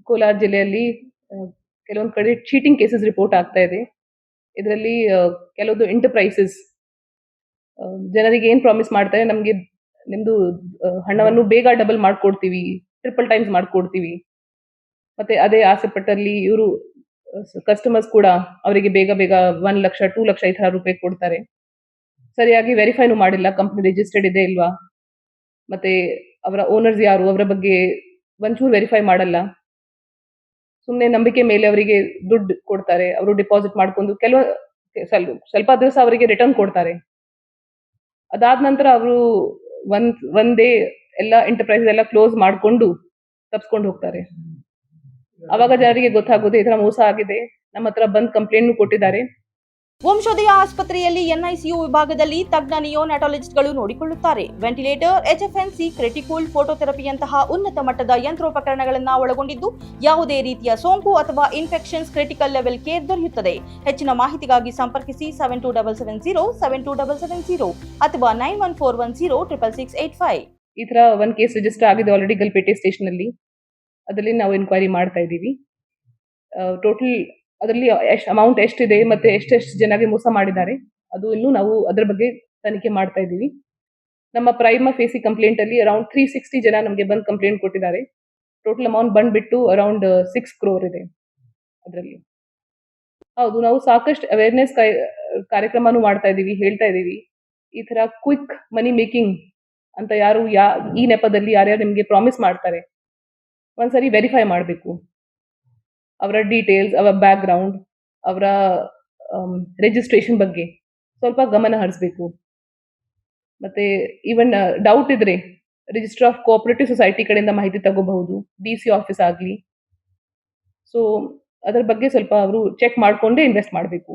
ಕೋಲಾರ ಜಿಲ್ಲೆಯಲ್ಲಿ ಕೆಲವೊಂದು ಕಡೆ ಚೀಟಿಂಗ್ ಕೇಸಸ್ ರಿಪೋರ್ಟ್ ಆಗ್ತಾ ಇದೆ. ಇದರಲ್ಲಿ ಕೆಲವೊಂದು ಎಂಟರ್ಪ್ರೈಸಸ್ ಜನರಿಗೆ ಏನ್ ಪ್ರಾಮಿಸ್ ಮಾಡ್ತಾರೆ, ನಮ್ಗೆ ನಿಮ್ದು ಹಣವನ್ನು ಬೇಗ ಡಬಲ್ ಮಾಡ್ಕೊಡ್ತೀವಿ, ಟ್ರಿಪಲ್ ಟೈಮ್ಸ್ ಮಾಡ್ಕೊಡ್ತೀವಿ. ಮತ್ತೆ ಅದೇ ಆಸೆ ಪಟ್ಟಲ್ಲಿ ಇವರು ಕಸ್ಟಮರ್ಸ್ ಕೂಡ ಅವರಿಗೆ ಬೇಗ ಬೇಗ 1 ಲಕ್ಷ 2 ಲಕ್ಷ ಈ ತರ ರೂಪಾಯಿ ಕೊಡ್ತಾರೆ. ಸರಿಯಾಗಿ ವೆರಿಫೈನು ಮಾಡಿಲ್ಲ ಕಂಪ್ನಿ ರಿಜಿಸ್ಟರ್ಡ್ ಇದೆ ಇಲ್ವಾ, ಮತ್ತೆ ಅವರ ಓನರ್ಸ್ ಯಾರು ಅವರ ಬಗ್ಗೆ ಒಂಚೂರು ವೆರಿಫೈ ಮಾಡಲ್ಲ. ಸುಮ್ನೆ ನಂಬಿಕೆ ಮೇಲೆ ಅವರಿಗೆ ದುಡ್ಡು ಕೊಡ್ತಾರೆ. ಅವರು ಡಿಪಾಸಿಟ್ ಮಾಡ್ಕೊಂಡು ಸ್ವಲ್ಪ ದಿವಸ ಅವರಿಗೆ ರಿಟರ್ನ್ ಕೊಡ್ತಾರೆ. ಅದಾದ ನಂತರ ಅವರು ಒಂದೇ ಎಲ್ಲ ಎಂಟರ್ಪ್ರೈಸ್ ಎಲ್ಲ ಕ್ಲೋಸ್ ಮಾಡ್ಕೊಂಡು ತಪ್ಸ್ಕೊಂಡು ಹೋಗ್ತಾರೆ. ಅವಾಗ ಜನರಿಗೆ ಗೊತ್ತಾಗೋದು ಈ ತರ ಮೋಸ ಆಗಿದೆ. ನಮ್ಮ ಹತ್ರ ಬಂದ್ ಕಂಪ್ಲೇಂಟ್ ಕೊಟ್ಟಿದ್ದಾರೆ. ವಂಶೋದಯ ಆಸ್ಪತ್ರೆಯಲ್ಲಿ ಎನ್ಐಸಿಯು ವಿಭಾಗದಲ್ಲಿ ತಜ್ಞ ನಿಯೋನಾಟಾಲಜಿಸ್ಟ್ಗಳು ನೋಡಿಕೊಳ್ಳುತ್ತಾರೆ. ವೆಂಟಿಲೇಟರ್, ಎಚ್ಎಫ್ಎನ್ಸಿ, ಕ್ರಿಟಿಕಲ್ ಫೋಟೋಥೆರಪಿಯಂತಹ ಉನ್ನತ ಮಟ್ಟದ ಯಂತ್ರೋಪಕರಣಗಳನ್ನು ಒಳಗೊಂಡಿದ್ದು ಯಾವುದೇ ರೀತಿಯ ಸೋಂಕು ಅಥವಾ ಇನ್ಫೆಕ್ಷನ್ಸ್ ಕ್ರಿಟಿಕಲ್ ಲೆವೆಲ್ ಕೇರ್ ದೊರೆಯುತ್ತದೆ. ಹೆಚ್ಚಿನ ಮಾಹಿತಿಗಾಗಿ ಸಂಪರ್ಕಿಸಿ 7277072770 ಅಥವಾ 9141066685. ಈ ತರ ಒಂದು ಕೇಸ್ ರಿಜಿಸ್ಟರ್ ಆಗಿದೆ ಆಲ್ರೆಡಿ ಗಲ್ಪೇಟೆ ಸ್ಟೇಷನ್ ಅಲ್ಲಿ. ಅದರಲ್ಲಿ ನಾವು ಎನ್ಕ್ವೈರಿ ಮಾಡ್ತಾ ಇದ್ದೀವಿ. ಟೋಟಲ್ ಅದರಲ್ಲಿ ಅಮೌಂಟ್ ಎಷ್ಟಿದೆ ಮತ್ತೆ ಎಷ್ಟೆಷ್ಟು ಜನಗೆ ಮೋಸ ಮಾಡಿದ್ದಾರೆ ಅದು ಇನ್ನೂ ನಾವು ಅದರ ಬಗ್ಗೆ ತನಿಖೆ ಮಾಡ್ತಾ ಇದ್ದೀವಿ. ನಮ್ಮ ಪ್ರೈಮ ಫೇಸಿ ಕಂಪ್ಲೇಂಟ್ ಅಲ್ಲಿ ಅರೌಂಡ್ 360 ಜನ ನಮಗೆ ಬಂದು ಕಂಪ್ಲೇಂಟ್ ಕೊಟ್ಟಿದ್ದಾರೆ. ಟೋಟಲ್ ಅಮೌಂಟ್ ಬಂದ್ಬಿಟ್ಟು ಅರೌಂಡ್ 6 crore ಇದೆ ಅದರಲ್ಲಿ. ಹೌದು, ನಾವು ಸಾಕಷ್ಟು ಅವೇರ್ನೆಸ್ ಕಾರ್ಯಕ್ರಮನೂ ಮಾಡ್ತಾ ಇದ್ದೀವಿ, ಹೇಳ್ತಾ ಇದ್ದೀವಿ. ಈ ತರ ಕ್ವಿಕ್ ಮನಿ ಮೇಕಿಂಗ್ ಅಂತ ಈ ನೆಪದಲ್ಲಿ ಯಾರ್ಯಾರು ನಿಮಗೆ ಪ್ರಾಮಿಸ್ ಮಾಡ್ತಾರೆ, ಒಂದ್ಸರಿ ವೆರಿಫೈ ಮಾಡಬೇಕು. ಅವರ ಡೀಟೇಲ್ಸ್, ಅವರ ಬ್ಯಾಕ್ ಗ್ರೌಂಡ್, ಅವರ ರಿಜಿಸ್ಟ್ರೇಷನ್ ಬಗ್ಗೆ ಸ್ವಲ್ಪ ಗಮನ ಹರಿಸಬೇಕು. ಮತ್ತೆ ಈವನ್ ಡೌಟ್ ಇದ್ರೆ ರಿಜಿಸ್ಟರ್ ಆಫ್ ಕೋಆಪರೇಟಿವ್ ಸೊಸೈಟಿ ಕಡೆಯಿಂದ ಮಾಹಿತಿ ತಗೋಬಹುದು, ಡಿಸಿ ಆಫೀಸ್ ಆಗಲಿ. ಸೊ ಅದರ ಬಗ್ಗೆ ಸ್ವಲ್ಪ ಅವರು ಚೆಕ್ ಮಾಡಿಕೊಂಡೇ ಇನ್ವೆಸ್ಟ್ ಮಾಡಬೇಕು.